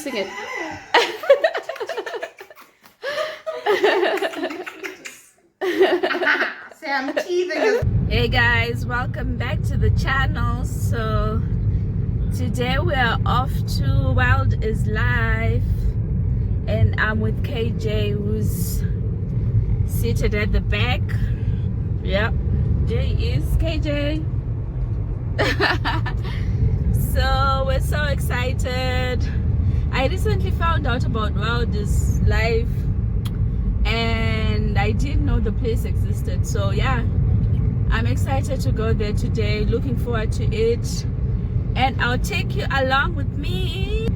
Sing it. Sam teething. Hey guys, welcome back to the channel. So today we are off to Wild is Life and I'm with KJ, who's seated at the back. Yep, there is KJ. So we're so excited. I recently found out about Wild is Life and I didn't know the place existed. So yeah, I'm excited to go there today, looking forward to it, and I'll take you along with me.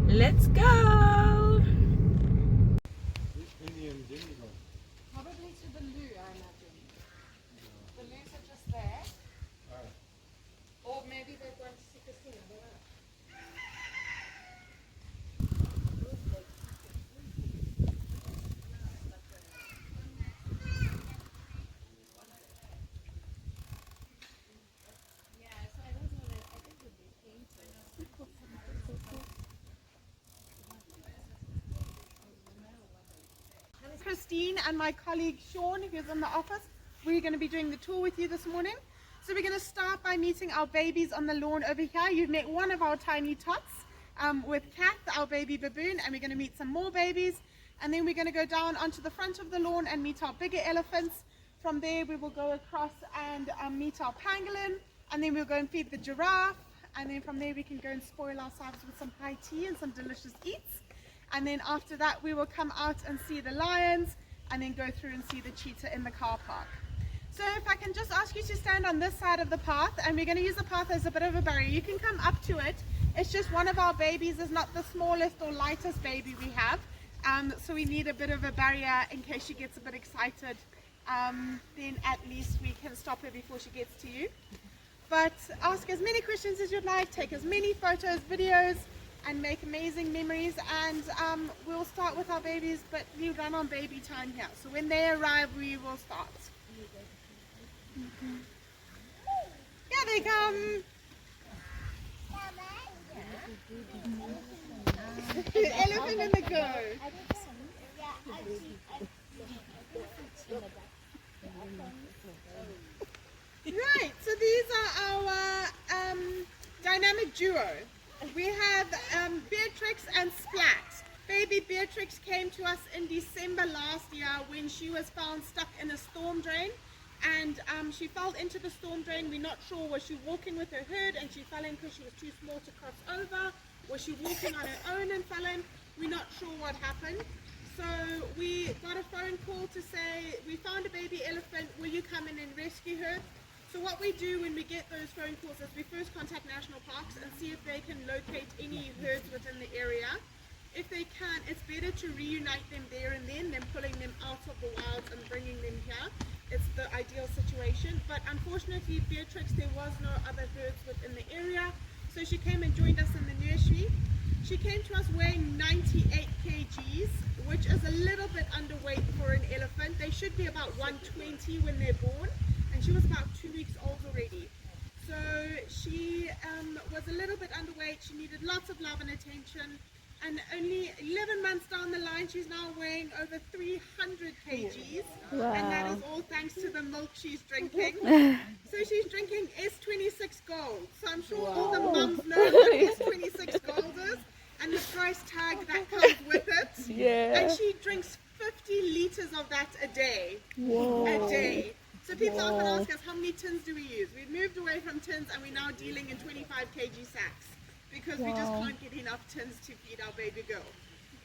Let's go. Probably to the loo, I imagine. The loos are just there. Or maybe they're going to see Christina, I don't know. Christine and my colleague Sean, who's in the office, we're going to be doing the tour with you this morning. So we're going to start by meeting our babies on the lawn over here. You've met one of our tiny tots with Kath, our baby baboon, and we're going to meet some more babies. And then we're going to go down onto the front of the lawn and meet our bigger elephants. From there we will go across and meet our pangolin, and then we'll go and feed the giraffe. And then from there we can go and spoil ourselves with some high tea and some delicious eats. And then after that we will come out and see the lions and then go through and see the cheetah in the car park. So if I can just ask you to stand on this side of the path, and we're going to use the path as a bit of a barrier. You can come up to it. It's just one of our babies is not the smallest or lightest baby we have. So we need a bit of a barrier in case she gets a bit excited. Then at least we can stop her before she gets to you. But ask as many questions as you'd like, take as many photos, videos, and make amazing memories. And we'll start with our babies, but we run on baby time here. So when they arrive, we will start. Here they come. Elephant in the go. Right, so these are our dynamic duo. We have Beatrix and Splat. Baby Beatrix came to us in December last year when she was found stuck in a storm drain, and she fell into the storm drain. We're not sure, was she walking with her herd and she fell in because she was too small to cross over? Was she walking on her own and fell in? We're not sure what happened. So we got a phone call to say, we found a baby elephant, will you come in and rescue her? So what we do when we get those phone calls is we first contact national parks and see if they can locate any herds within the area. If they can, it's better to reunite them there and then than pulling them out of the wilds and bringing them here. It's the ideal situation. But unfortunately, Beatrix, there was no other herds within the area. So she came and joined us in the nursery. She came to us weighing 98 kgs, which is a little bit underweight for an elephant. They should be about 120 when they're born. And she was about 2 weeks old already. So she was a little bit underweight. She needed lots of love and attention. And only 11 months down the line, she's now weighing over 300 kgs. Wow. And that is all thanks to the milk she's drinking. So she's drinking S26 Gold. So I'm sure all the mums know what S26 Gold is and the price tag that comes with it. Yeah. And she drinks 50 liters of that a day. Whoa. A day. So people often ask us, how many tins do we use? We've moved away from tins and we're now dealing in 25 kg sacks because we just can't get enough tins to feed our baby girl.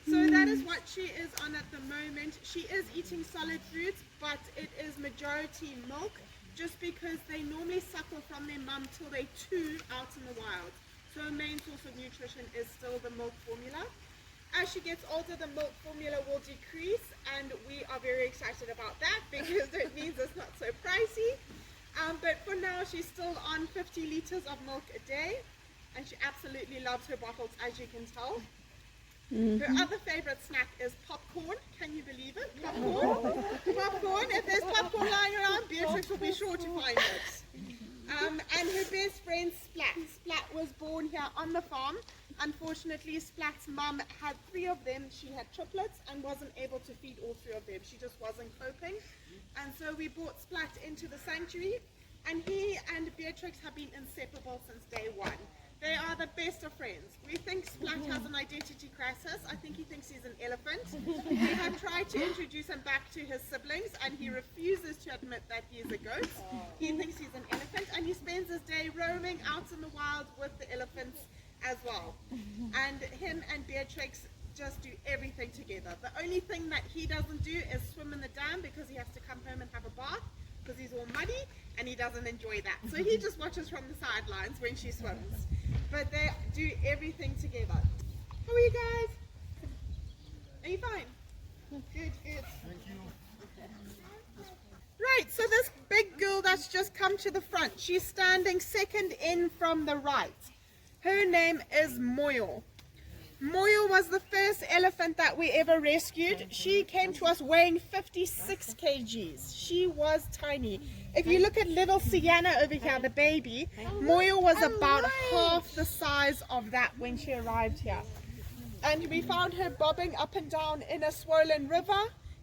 So that is what she is on at the moment. She is eating solid foods, but it is majority milk just because they normally suckle from their mum till they're 2 out in the wild. So her main source of nutrition is still the milk formula. As she gets older, the milk formula will decrease, and we are very excited about that because it means it's not so pricey. But for now, she's still on 50 liters of milk a day, and she absolutely loves her bottles, as you can tell. Her other favorite snack is popcorn. Can you believe it? Popcorn. Popcorn. If there's popcorn lying around, Beatrix will be sure to find it. And her best friend Splat. Splat was born here on the farm. Unfortunately, Splat's mum had 3 of them. She had triplets and wasn't able to feed all 3 of them. She just wasn't coping. And so we brought Splat into the sanctuary. And he and Beatrix have been inseparable since day one. They are the best of friends. We think Splat has an identity crisis. I think he thinks he's an elephant. We have tried to introduce him back to his siblings and he refuses to admit that he is a goat. He thinks he's an elephant and he spends his day roaming out in the wild with the elephants as well. And him and Beatrix just do everything together. The only thing that he doesn't do is swim in the dam because he has to come home and have a bath because he's all muddy and he doesn't enjoy that. So he just watches from the sidelines when she swims. But they do everything together. How are you guys? Are you fine? Good, good. Thank you. Right, so this big girl that's just come to the front, she's standing second in from the right. Her name is Moyo. Moyo was the first elephant that we ever rescued. She came to us weighing 56 kgs. She was tiny. If you look at little Sienna over here, the baby, Moyo was about half the size of that when she arrived here. And we found her bobbing up and down in a swollen river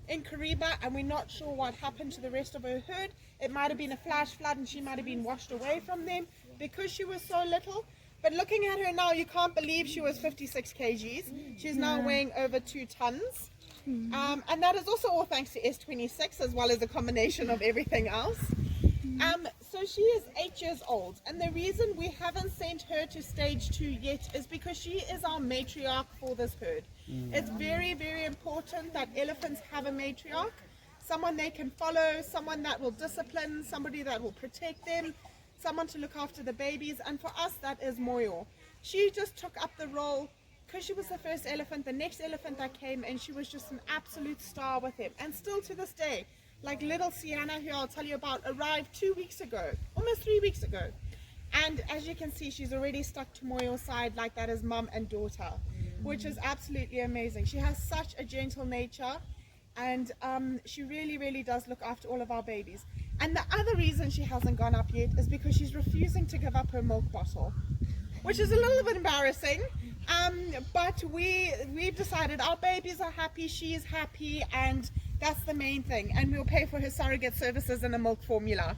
in Kariba, and we're not sure what happened to the rest of her herd. It might have been a flash flood and she might have been washed away from them because she was so little. But looking at her now, you can't believe she was 56 kgs. She's now weighing over 2 tons. And that is also all thanks to S26 as well as a combination of everything else. So she is 8 years old. And the reason we haven't sent her to stage 2 yet is because she is our matriarch for this herd. It's very, very important that elephants have a matriarch. Someone they can follow, someone that will discipline, somebody that will protect them, someone to look after the babies, and for us that is Moyo. She just took up the role because she was the first elephant. The next elephant that came in, she was just an absolute star with him, and still to this day, like little Sienna, who I'll tell you about, arrived 2 weeks ago, almost 3 weeks ago, and as you can see, she's already stuck to Moyo's side like that is mum and daughter, which is absolutely amazing. She has such a gentle nature, and she really, really does look after all of our babies. And the other reason she hasn't gone up yet is because she's refusing to give up her milk bottle, which is a little bit embarrassing. But we've decided our babies are happy, she is happy, and that's the main thing. And we'll pay for her surrogate services and a milk formula.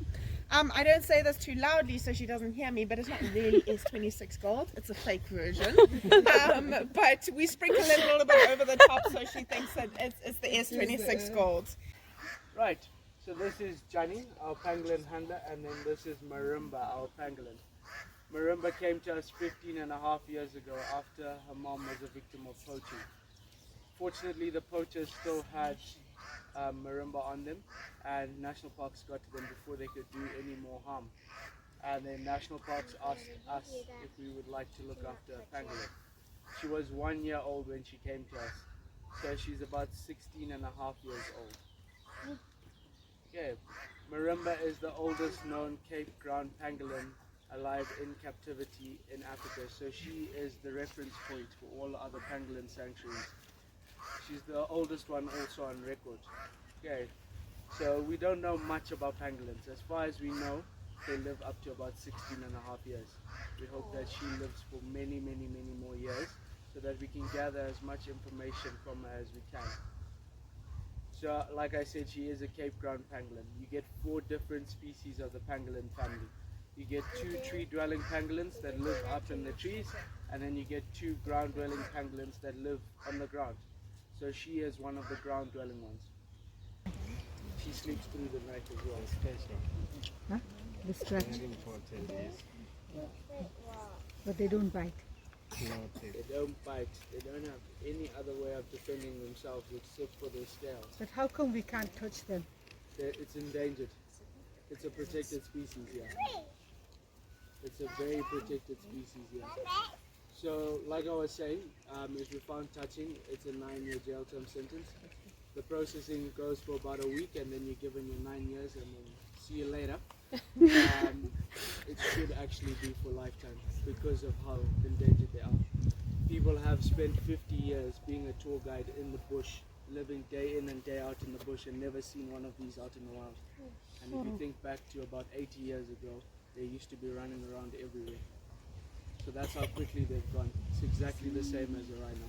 I don't say this too loudly so she doesn't hear me, but it's not really S26 gold. It's a fake version. But we sprinkle it a little bit over the top so she thinks that it's the S26 gold. Right, so this is Johnny, our pangolin handler, and then this is Marimba, our pangolin. Marimba came to us 15.5 years ago after her mom was a victim of poaching. Fortunately, the poachers still had Marimba on them, and National Parks got to them before they could do any more harm. And then National Parks asked us if we would like to look after a pangolin. She was 1 year old when she came to us, so she's about 16.5 years old. Okay, Marimba is the oldest known Cape ground pangolin alive in captivity in Africa, so she is the reference point for all other pangolin sanctuaries. She's the oldest one also on record. Okay, so we don't know much about pangolins. As far as we know, they live up to about 16.5 years. We hope that she lives for many, many, many more years so that we can gather as much information from her as we can. So, like I said, she is a Cape ground pangolin. You get 4 different species of the pangolin family. You get 2 tree-dwelling pangolins that live up in the trees, and then you get 2 ground-dwelling pangolins that live on the ground. So she is one of the ground-dwelling ones. She sleeps through the night as well. Huh? The stretch. For 10 days. But they don't bite. They don't bite. They don't have any other way of defending themselves except for their scales. But how come we can't touch them? It's endangered. It's a protected species here. It's a very protected species here. So, like I was saying, if you're found touching, it's a 9-year jail term sentence. The processing goes for about a week, and then you're given your 9 years, and then see you later. It should actually be for lifetime because of how endangered they are. People have spent 50 years being a tour guide in the bush, living day in and day out in the bush, and never seen one of these out in the wild. And if you think back to about 80 years ago, they used to be running around everywhere. So that's how quickly they've gone. It's exactly the same as a rhino.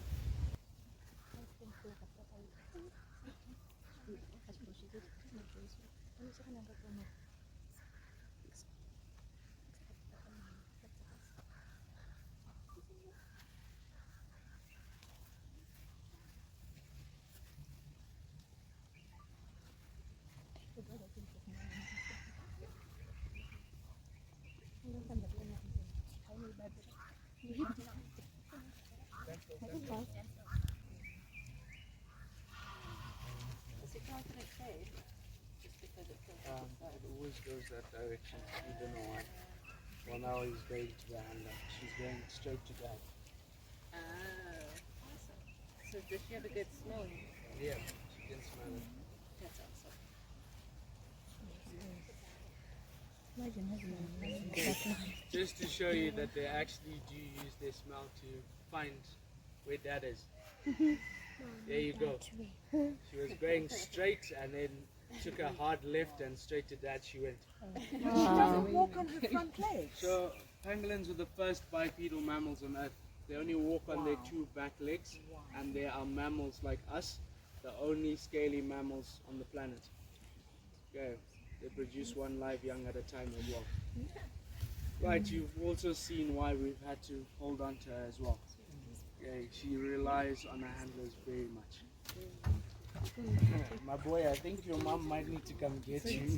It always goes that direction. We don't know why. Well, now he's going to the handler. She's going straight to dad. Oh, so does she have a good smell? Yeah, she can smell it. That's awesome. Just to show you that they actually do use their smell to find where dad is. There you go. She was going straight and then took a hard left and straight to dad she went. She doesn't walk on her front legs. So pangolins are the first bipedal mammals on earth. They only walk on their two back legs, and they are mammals like us, the only scaly mammals on the planet. Okay, they produce one live young at a time as well. Right, you've also seen why we've had to hold on to her as well. Okay, she relies on her handlers very much. My boy, I think your mom might need to come get you.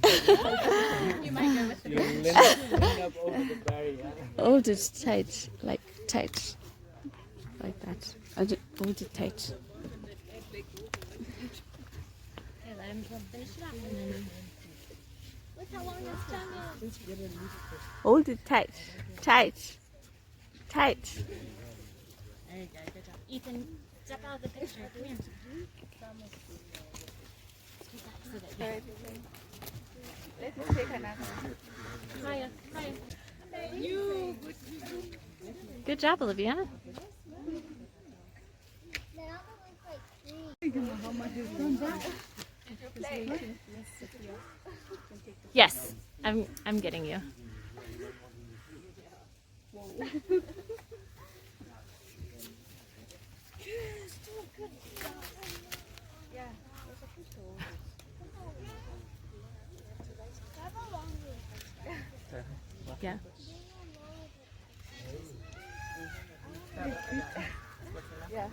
You might go with You lean up over the barrier. Hold it tight, like tight. Like that. Hold it tight. finish it up and then look how long this time is. Hold it tight. Tight. Tight. There you go, good job. Ethan, step out of the picture. Come here. Let's take another. Higher, higher. Good job, Olivia. Yes, I'm getting you. Yeah. Yeah.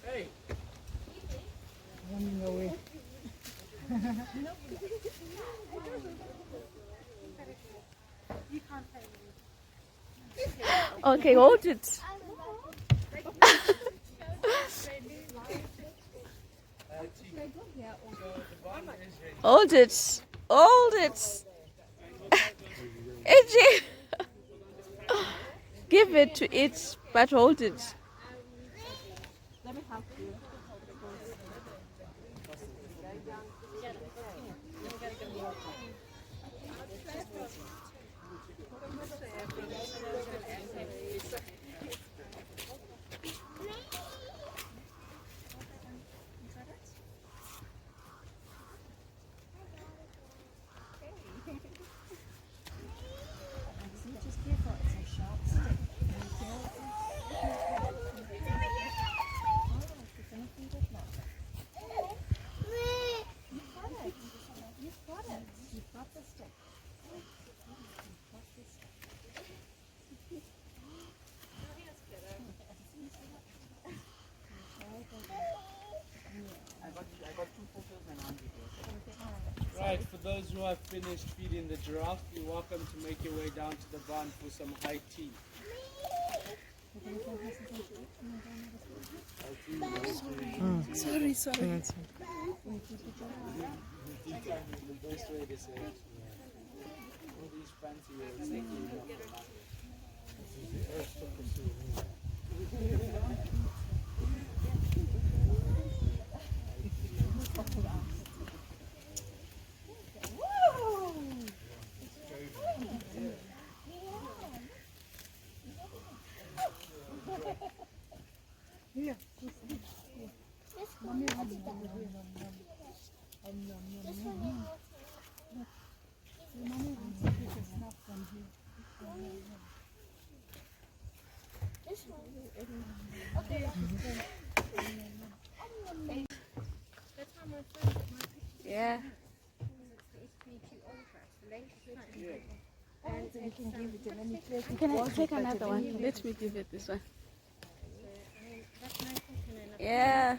Hey. Running away. Okay, hold it. Hold it. Hold it. AJ. Give it to it, but hold it. Let me help you. Right, for those who have finished feeding the giraffe, you're welcome to make your way down to the barn for some high tea. Sorry. The best way to say it. All these fancy words. Thank Yeah. Can I take another one? Let me give it this one. Yeah.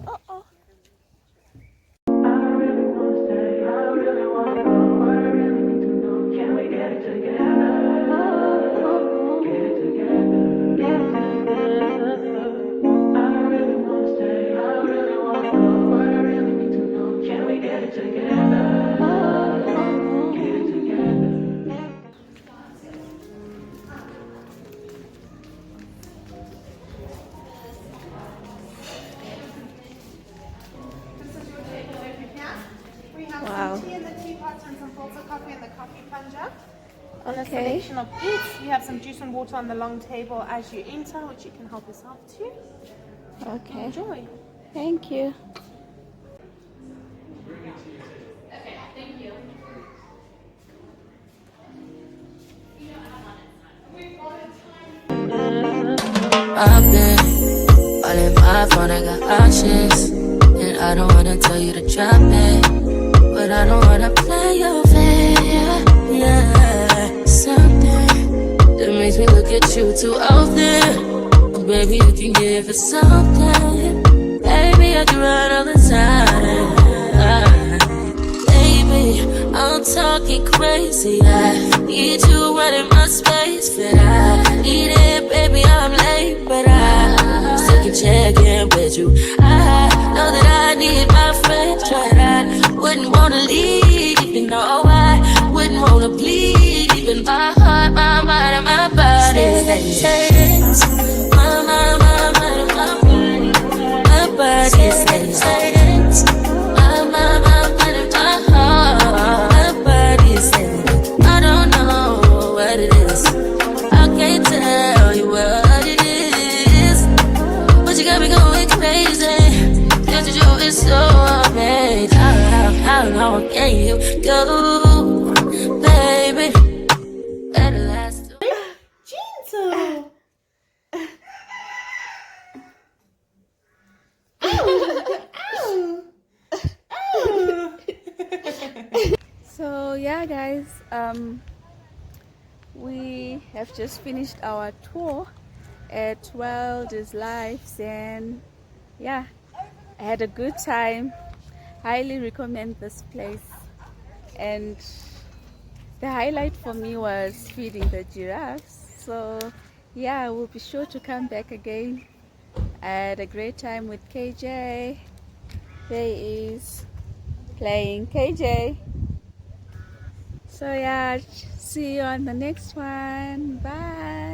Oh, oh. We have Wow. some tea in the teapot and some filter coffee in the coffee plunger. And a Okay. selection of eats. We have some juice and water on the long table as you enter, which you can help yourself to. Okay. Enjoy. Thank you. I've been all in my phone, I got options. And I don't wanna tell you to drop it, but I don't wanna play your fair. Yeah, something that makes me look at you too often. Oh, baby, you can give it something. Baby, I do it all the time. Baby, I'm talking crazy. I need you right in my space, but I need it, baby. I'm late, but I still can check in with you. I know that I need my friends, but I wouldn't wanna leave, even though I wouldn't wanna bleed. Even my heart, my mind, and my body stays. My mind, and my body. My body stays. My mind, and my heart. My body stays. I don't know what it is. I can't tell you what it is, but you got me going crazy. Can't you do it so amazing? How long can you go, baby? Better last. Gentle. So yeah, guys, we have just finished our tour at Wild is Life, and yeah, I had a good time. Highly recommend this place. And the highlight for me was feeding the giraffes. So yeah, we'll be sure to come back again. I had a great time with KJ. There he is playing KJ. So yeah, see you on the next one. Bye.